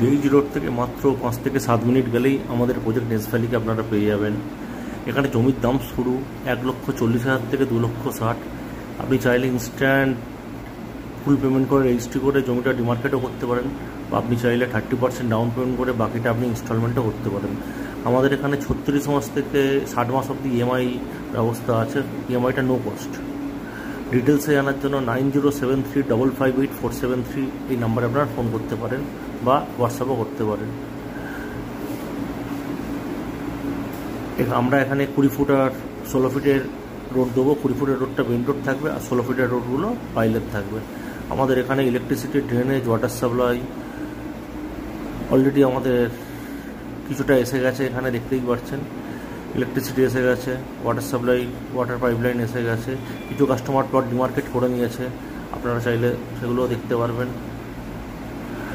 Beige road থেকে মাত্র 5 থেকে 7 মিনিট গেলেই আমাদের প্রজেক্ট নেস ভ্যালিকে আপনারা পেয়ে যাবেন। এখানে জমির দাম শুরু 1,40,000 থেকে 2,60,000। আপনি চাইলে ইনস্ট্যান্ট ফুল পেমেন্ট করে রেজিস্ট্রি করে জমিটা ডিমার্কেটও করতে পারেন, বা আপনি চাইলে 30% ডাউন পেমেন্ট করে বাকিটা আপনি ইনস্টলমেন্টও করতে পারেন। আমাদের এখানে 36 মাস থেকে 60 মাস অবধি ইএমআই ব্যবস্থা আছে। ইএমআইটা নো কস্ট। ডিটেলসে জানার জন্য 9073558473 এই নাম্বারে আপনারা ফোন করতে পারেন বা হোয়াটসঅ্যাপও করতে পারেন। আমরা এখানে 20 ফুট আর 16 ফিটের রোড দেবো। 20 ফুটের রোডটা মেন রোড থাকবে আর 16 ফিটের রোডগুলো পাইলেট থাকবে। আমাদের এখানে electricity, drainage, water supply already আমাদের কিছুটা এসে গেছে। এখানে দেখতেই পাচ্ছেন ইলেকট্রিসিটি এসে গেছে, ওয়াটার সাপ্লাই, ওয়াটার পাইপলাইন এসে গেছে। কিছু কাস্টমার প্লট ডিমার্কেট করে নিয়েছে, আপনারা চাইলে সেগুলোও দেখতে পারবেন।